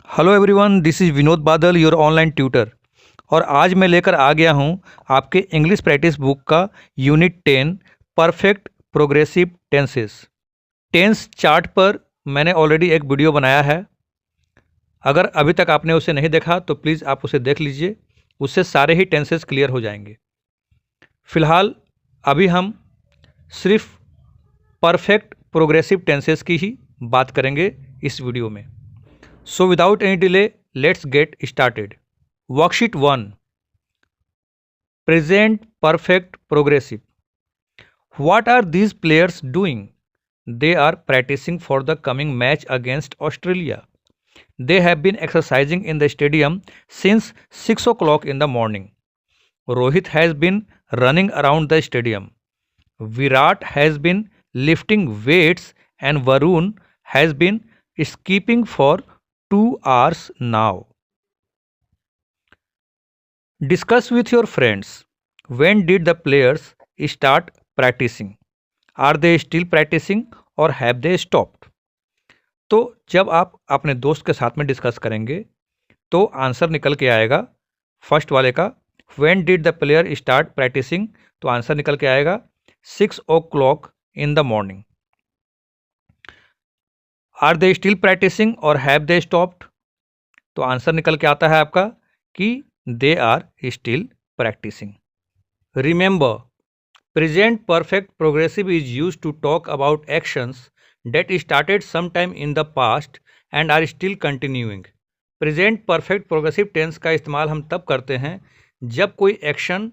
Hello everyone, this is Vinod बादल, your online tutor. और आज मैं लेकर आ गया हूँ आपके इंग्लिश प्रैक्टिस बुक का unit 10 perfect progressive tenses. Tense chart पर मैंने ऑलरेडी एक वीडियो बनाया है। अगर अभी तक आपने उसे नहीं देखा तो प्लीज़ आप उसे देख लीजिए, उससे सारे ही टेंसेस क्लियर हो जाएंगे। फिलहाल अभी हम सिर्फ परफेक्ट प्रोग्रेसिव टेंसेस की ही बात करेंगे इस वीडियो में। So without any delay, let's get started. Worksheet 1. Present perfect progressive. What are these players doing? They are practicing for the coming match against Australia. They have been exercising in the stadium since 6 o'clock in the morning. Rohit has been running around the stadium. Virat has been lifting weights and Varun has been skipping for 2 hours now. Discuss with your friends. When did the players start practicing? Are they still practicing or have they stopped? तो जब आप अपने दोस्त के साथ में discuss करेंगे तो आंसर निकल के आएगा फर्स्ट वाले का। When did the player start practicing? तो आंसर निकल के आएगा 6 o'clock in the morning. Are they still practicing or have they stopped? तो आंसर निकल के आता है आपका कि they are still practicing. Remember, present perfect progressive is used to talk about actions that started sometime in the past and are still continuing. Present perfect progressive tense का इस्तेमाल हम तब करते हैं जब कोई एक्शन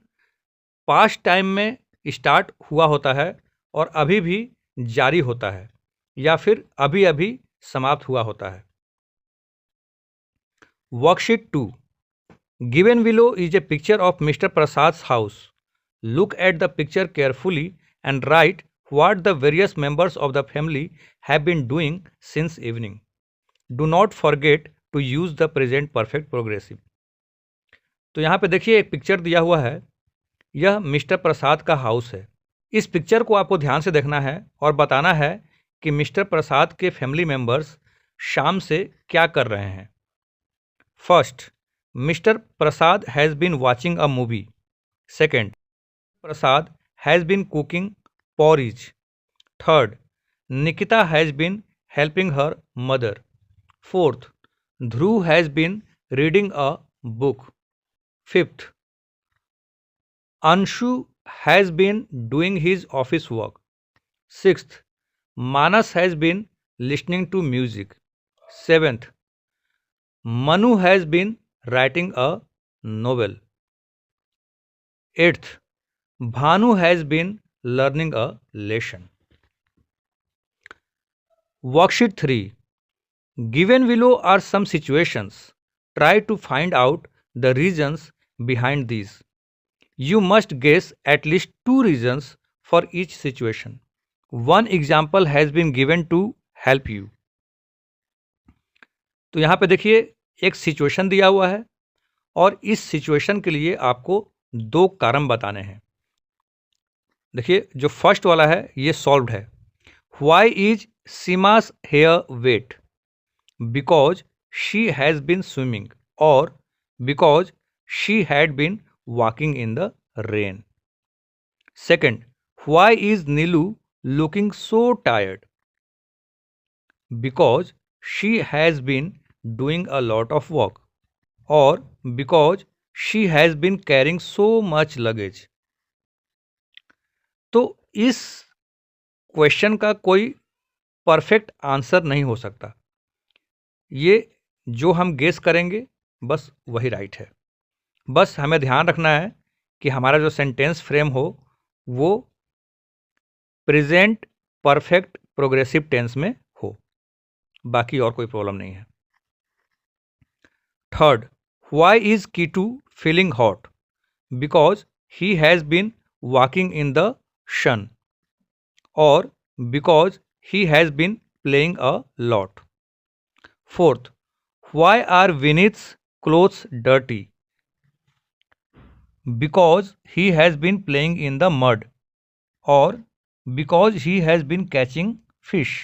पास्ट टाइम में start हुआ होता है और अभी भी जारी होता है या फिर अभी अभी समाप्त हुआ होता है। Worksheet 2. Given below is a picture of Mr. Prasad's house. Look at the picture carefully and write what the various members of the family have been doing since evening. Do not forget to use the present perfect progressive. तो यहाँ पे देखिए एक picture दिया हुआ है, यह mister प्रसाद का हाउस है। इस पिक्चर को आपको ध्यान से देखना है और बताना है कि मिस्टर प्रसाद के फैमिली मेंबर्स शाम से क्या कर रहे हैं। First, Mr. Prasad has been watching a movie. Second, Prasad has been cooking porridge. Third, Nikita has been helping her mother. Fourth, Dhruv has been reading a book. Fifth, Anshu has been doing his office work. Sixth, Manas has been listening to music. Seventh, Manu has been writing a novel. Eighth, Bhanu has been learning a lesson. Worksheet 3. Given below are some situations. Try to find out the reasons behind these. You must guess at least 2 reasons for each situation. One example has been given to help you. तो यहाँ पे देखिए एक situation दिया हुआ है और इस सिचुएशन के लिए आपको 2 कारण बताने हैं। देखिए जो फर्स्ट वाला है ये सॉल्व्ड है। Why is Sima's hair wet? Because she has been swimming or because she had been walking in the rain. Second, why is Nilu looking so tired? Because she has been doing a lot of work or because she has been carrying so much luggage. तो इस question का कोई perfect answer नहीं हो सकता। ये जो हम गेस करेंगे बस वही राइट है। बस हमें ध्यान रखना है कि हमारा जो सेंटेंस फ्रेम हो वो प्रेजेंट परफेक्ट प्रोग्रेसिव टेंस में हो, बाकी और कोई प्रॉब्लम नहीं है। Third, why is Kitu feeling hot? Because he has been walking in the sun और because he has been playing a lot. Fourth, why are Vinith's clothes dirty? Because he has been playing in the mud or because he has been catching fish.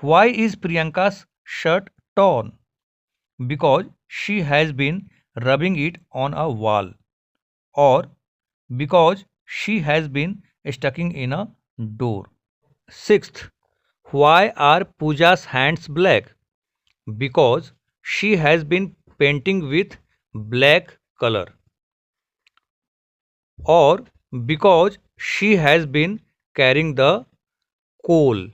Why is Priyanka's shirt torn? because she has been rubbing it on a wall, or because she has been stucking in a door. Sixth, why are Pooja's hands black? Because she has been painting with black color, or because she has been carrying the coal.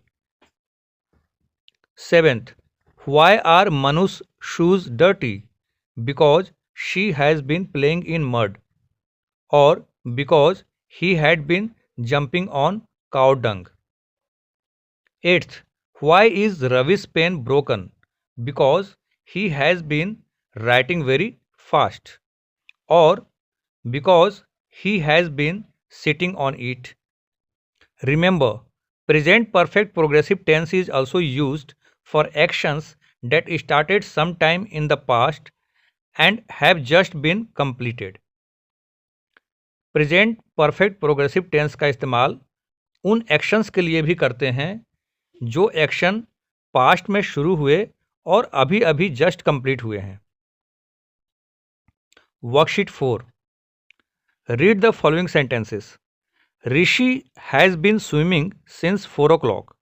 Seventh, why are Manu's shoes dirty? Because she has been playing in mud, or because he had been jumping on cow dung. Eighth, why is Ravi's pen broken? Because he has been writing very fast, or because he has been sitting on it. Remember, present perfect progressive tense is also used for actions that started sometime in the past and have just been completed. Present perfect progressive tense का इस्तेमाल उन actions के लिए भी करते हैं जो action past में शुरू हुए और अभी अभी जस्ट कंप्लीट हुए हैं। Worksheet 4, read the following sentences. Rishi has been swimming since 4 o'clock.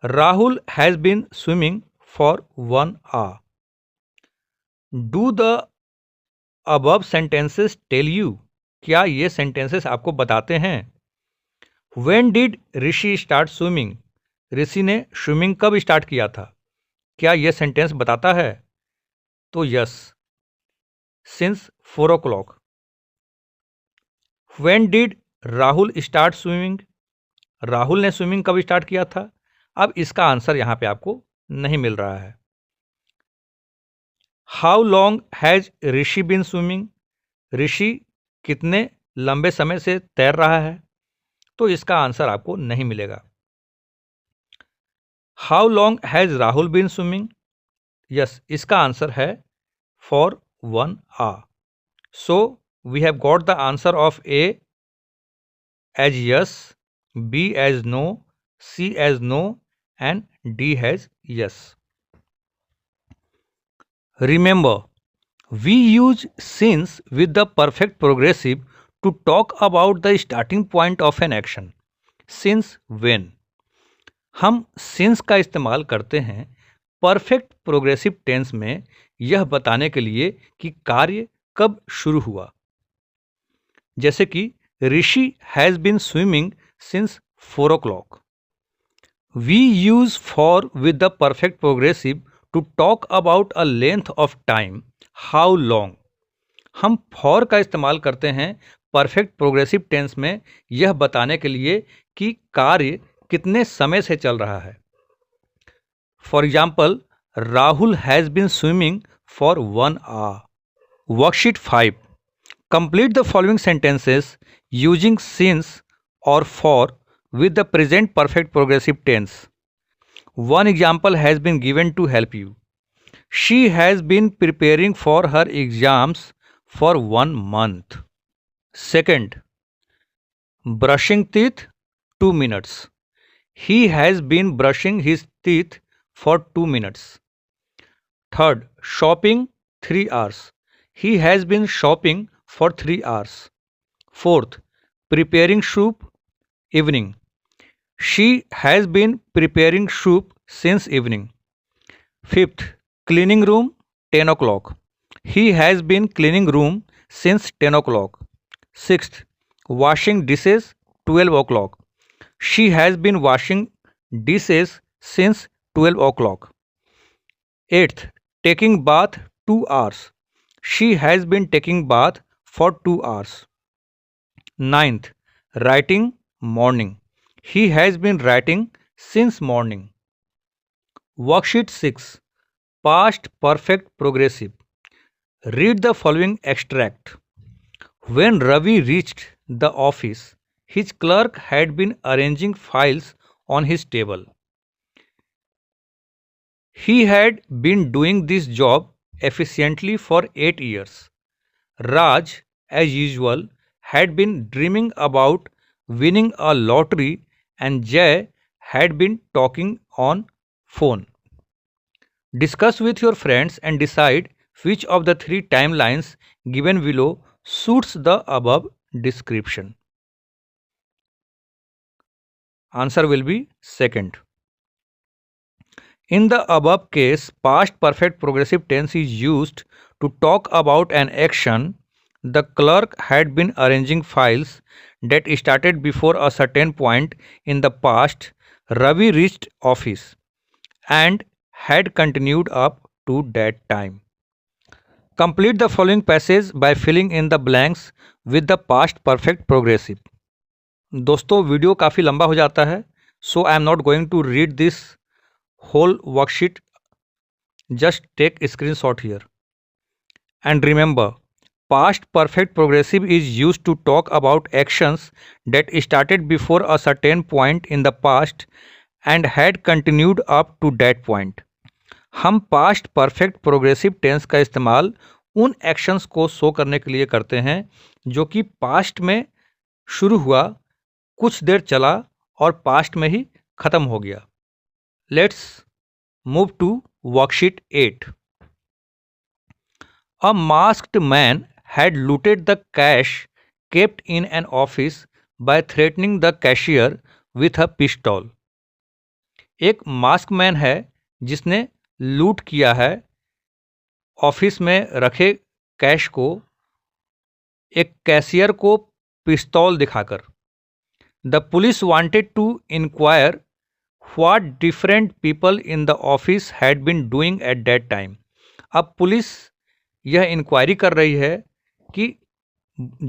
Rahul has been swimming for 1 hour. Do the above sentences tell you? क्या ये सेंटेंसेस आपको बताते हैं? When did Rishi start swimming? ऋषि ने स्विमिंग कब start किया था? क्या यह सेंटेंस बताता है? तो yes, since 4 o'clock. When did Rahul start swimming? Rahul ने स्विमिंग कब स्टार्ट किया था? अब इसका आंसर यहां पे आपको नहीं मिल रहा है। How long has Rishi been swimming? Rishi कितने लंबे समय से तैर रहा है? तो इसका आंसर आपको नहीं मिलेगा। How long has Rahul been swimming? Yes, इसका आंसर है for 1 hour. So we have got the answer of A as yes, B as no, C as no and D has yes. Remember, we use since with the perfect progressive to talk about the starting point of an action. Since when? हम since का इस्तेमाल करते हैं perfect progressive tense में यह बताने के लिए कि कार्य कब शुरू हुआ। जैसे कि Rishi has been swimming since 4 o'clock. We use for with the perfect progressive to talk about a length of time, how long. हम for का इस्तेमाल करते हैं परफेक्ट प्रोग्रेसिव टेंस में यह बताने के लिए कि कार्य कितने समय से चल रहा है। For example, Rahul has been swimming for 1 hour. Worksheet 5, complete the following sentences using since और for with the present perfect progressive tense. One example has been given to help you. She has been preparing for her exams for 1 month. Second, brushing teeth 2 minutes. He has been brushing his teeth for 2 minutes. Third, shopping 3 hours. He has been shopping for 3 hours. Fourth, preparing soup evening. She has been preparing soup since evening. Fifth, cleaning room 10 o'clock. He has been cleaning room since 10 o'clock. Sixth, washing dishes 12 o'clock. She has been washing dishes since 12 o'clock. Eighth, taking bath 2 hours. She has been taking bath for 2 hours. Ninth, writing morning. He has been writing since morning. Worksheet 6, past perfect progressive. Read the following extract. When Ravi reached the office, his clerk had been arranging files on his table. He had been doing this job efficiently for 8 years. Raj, as usual, had been dreaming about winning a lottery and Jay had been talking on phone. Discuss with your friends and decide which of the three timelines given below suits the above description. Answer will be second. In the above case, past perfect progressive tense is used to talk about an action. The clerk had been arranging files that started before a certain point in the past. Ravi reached office and had continued up to that time. Complete the following passage by filling in the blanks with the past perfect progressive. दोस्तों video काफ़ी लंबा हो जाता है, so I am not going to read this whole worksheet. Just take a screenshot here. And remember, past perfect progressive is used to talk about actions that started before a certain point in the past and had continued up to that point. हम past perfect progressive tense का इस्तेमाल उन actions को show करने के लिए करते हैं जो कि past में शुरू हुआ, कुछ देर चला और past में ही ख़त्म हो गया. Let's move to worksheet 8. A masked man had looted the cash kept in an office by threatening the cashier with a pistol. एक मास्क मैन है जिसने लूट किया है ऑफिस में रखे कैश को एक कैशियर को पिस्तौल दिखाकर. The police wanted to inquire what different people in the office had been doing at that time. अब पुलिस यह इंक्वायरी कर रही है कि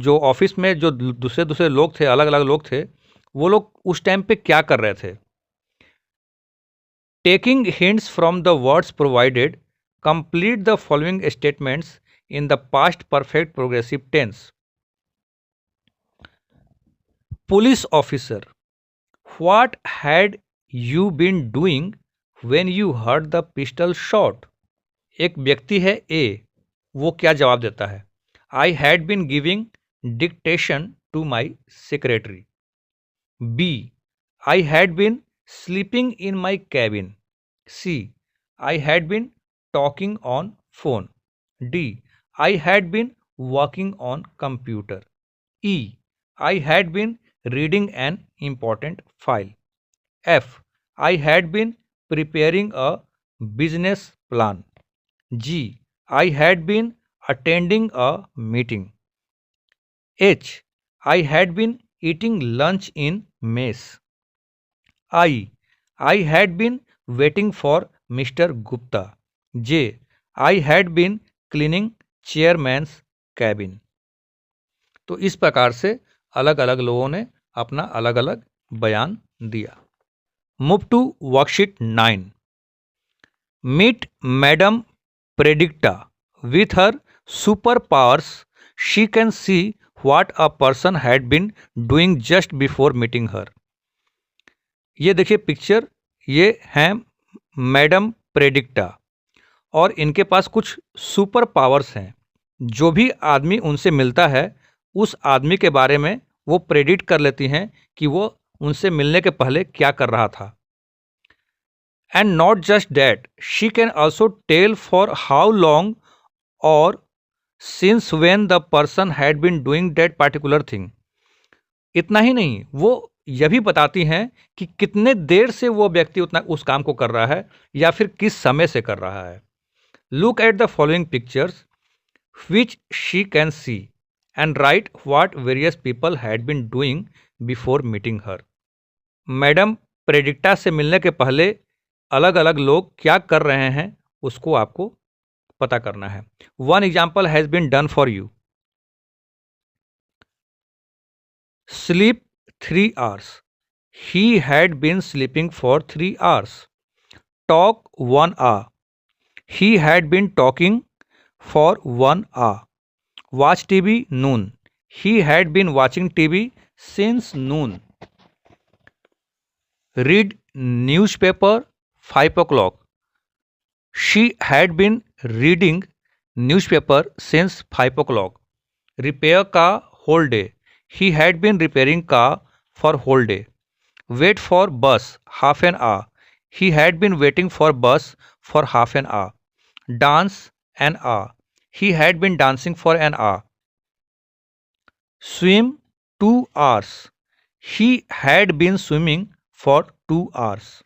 जो ऑफिस में जो दूसरे दूसरे लोग थे, अलग अलग लोग थे, वो लोग उस टाइम पे क्या कर रहे थे. Taking hints from the words provided, complete the following statements in the past perfect progressive tense. Police officer, what had you been doing when you heard the pistol shot. एक व्यक्ति है A, वो क्या जवाब देता है. I had been giving dictation to my secretary. B, I had been sleeping in my cabin. C, I had been talking on phone. D, I had been working on computer. E, I had been reading an important file. F, I had been preparing a business plan. G, I had been attending a meeting. H, I had been eating lunch in mess. I had been waiting for Mr. Gupta. J, I had been cleaning chairman's cabin. तो इस प्रकार से अलग अलग लोगों ने अपना अलग अलग बयान दिया. Move to worksheet 9. Meet Madam Predicta. With her superpowers, she can see what a person had been doing just before meeting her. ये देखिए पिक्चर, ये हैं मैडम प्रेडिक्टा और इनके पास कुछ सुपर पावर्स हैं. जो भी आदमी उनसे मिलता है उस आदमी के बारे में वो प्रेडिक्ट कर लेती हैं कि वो उनसे मिलने के पहले क्या कर रहा था. And not just that, she can also tell for how long और since when the person had been doing that particular thing. इतना ही नहीं, वो यह भी बताती हैं कि कितने देर से वो व्यक्ति उतना उस काम को कर रहा है या फिर किस समय से कर रहा है. Look at the following pictures which she can see and write what various people had been doing before meeting her. Madam Predicta से मिलने के पहले अलग अलग लोग क्या कर रहे हैं उसको आपको पता करना है. One example has been done for you. Sleep 3 hours. He had been sleeping for 3 hours. Talk 1 hour. He had been talking for 1 hour. Watch TV noon. He had been watching TV since noon. Read newspaper 5 o'clock. She had been reading newspaper since 5 o'clock. Repair car whole day. He had been repairing car for whole day. Wait for bus half an hour. He had been waiting for bus for half an hour. Dance an hour. He had been dancing for an hour. Swim 2 hours. He had been swimming for 2 hours.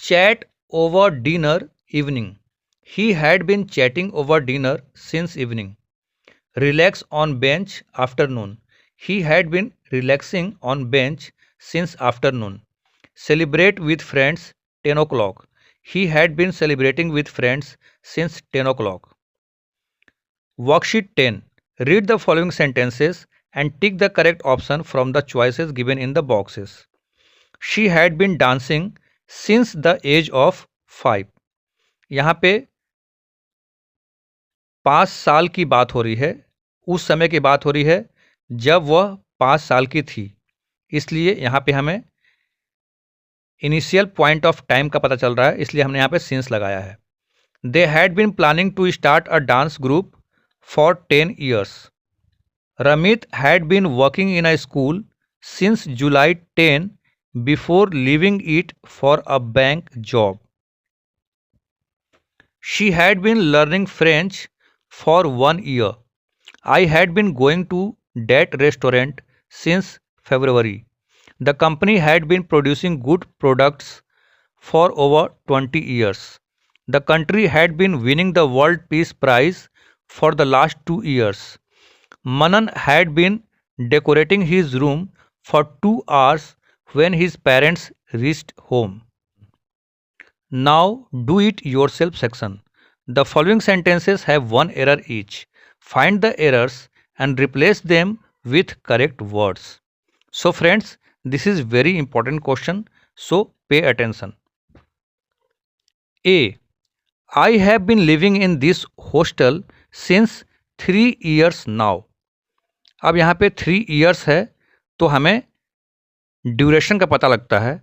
Chat over dinner evening. He had been chatting over dinner since evening. Relax on bench afternoon. He had been relaxing on bench since afternoon. Celebrate with friends 10 o'clock. He had been celebrating with friends since 10 o'clock. Worksheet 10. Read the following sentences and tick the correct option from the choices given in the boxes. She had been dancing since the age of 5. यहाँ पे 5 साल की बात हो रही है, उस समय की बात हो रही है जब वह 5 साल की थी, इसलिए यहाँ पे हमें इनिशियल पॉइंट ऑफ टाइम का पता चल रहा है, इसलिए हमने यहाँ पे सिंस लगाया है. They had been planning to start a dance group for 10 years. Ramit had been working in a school since July 10 before leaving it for a bank job. She had been learning French for 1 year. I had been going to that restaurant since February. The company had been producing good products for over 20 years. The country had been winning the World Peace Prize for the last 2 years. Manan had been decorating his room for 2 hours when his parents reached home. Now do it yourself section. The following sentences have one error each. Find the errors and replace them with correct words. So friends, this is very important question, so pay attention. A. I have been living in this hostel since 3 years now. अब यहाँ पे 3 years है तो हमें duration का पता लगता है,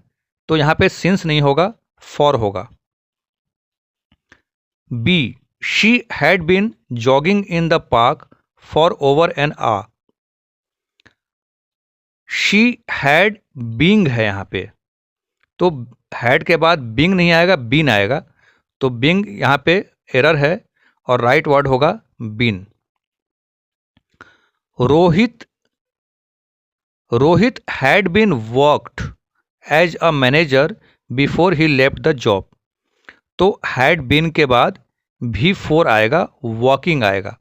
तो यहाँ पे सिंस नहीं होगा, फॉर होगा. B. She had been jogging in the park for over an hour. She had being है यहाँ पे, तो had के बाद being नहीं आएगा, been आएगा, तो being यहाँ पे एरर है और राइट वर्ड होगा been. Rohit had been worked as a manager before he left the job. तो had been के बाद भी 4 आएगा, working आएगा,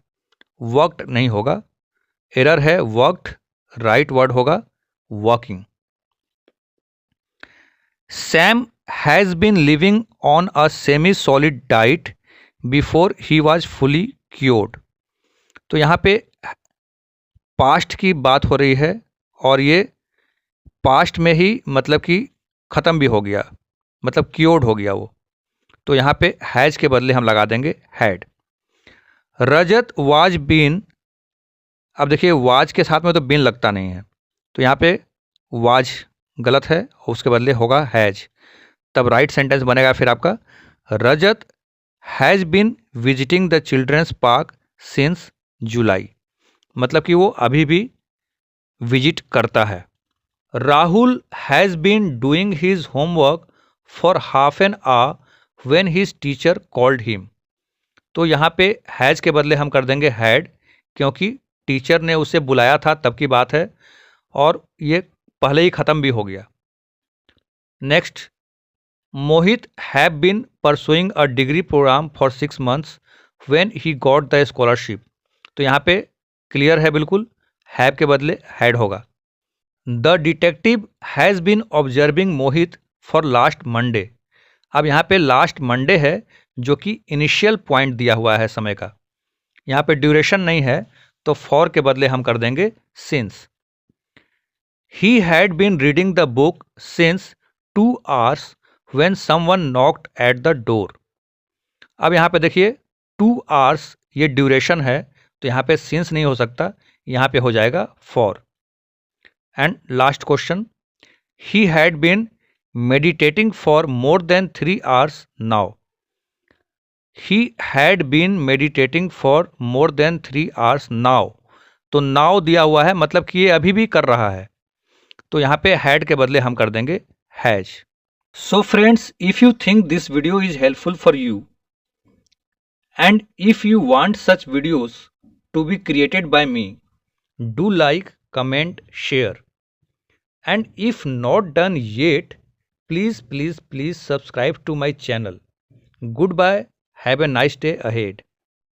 worked नहीं होगा, एरर है worked, राइट वर्ड होगा working. Sam has been living on a semi-solid diet before he was fully cured. तो यहाँ पे पास्ट की बात हो रही है और ये पास्ट में ही मतलब कि ख़त्म भी हो गया, मतलब क्योर्ड हो गया वो, तो यहाँ पे हैज के बदले हम लगा देंगे हैड. रजत वाज बीन, अब देखिए वाज के साथ में तो बीन लगता नहीं है, तो यहाँ पे वाज गलत है और उसके बदले होगा हैज. तब राइट सेंटेंस बनेगा फिर आपका Rajat has been visiting the children's park since July, मतलब कि वो अभी भी विजिट करता है. Rahul has been doing his homework for half an hour when his teacher called him. तो यहाँ पे हैज़ के बदले हम कर देंगे हैड, क्योंकि टीचर ने उसे बुलाया था तब की बात है और ये पहले ही ख़त्म भी हो गया. Next, Mohit have been pursuing a degree program for 6 months when he got the scholarship. तो यहाँ पे क्लियर है बिल्कुल, हैव के बदले हैड होगा. The detective has been observing Mohit for last Monday. अब यहाँ पे लास्ट मंडे है जो कि इनिशियल पॉइंट दिया हुआ है समय का, यहाँ पे ड्यूरेशन नहीं है, तो फॉर के बदले हम कर देंगे since. He had been reading the book since 2 hours when someone knocked at the door. अब यहाँ पे देखिए 2 hours ये ड्यूरेशन है, तो यहाँ पे सिंस नहीं हो सकता, यहाँ पे हो जाएगा for. And last question, he had been meditating for more than 3 hours now. He had been meditating for more than 3 hours now. तो नाउ दिया हुआ है, मतलब कि ये अभी भी कर रहा है, तो यहाँ पे हैड के बदले हम कर देंगे has. So friends, if you think this video is helpful for you, and if you want such videos to be created by me, do like, comment, share. And if not done yet, please subscribe to my channel. Goodbye. Have a nice day ahead.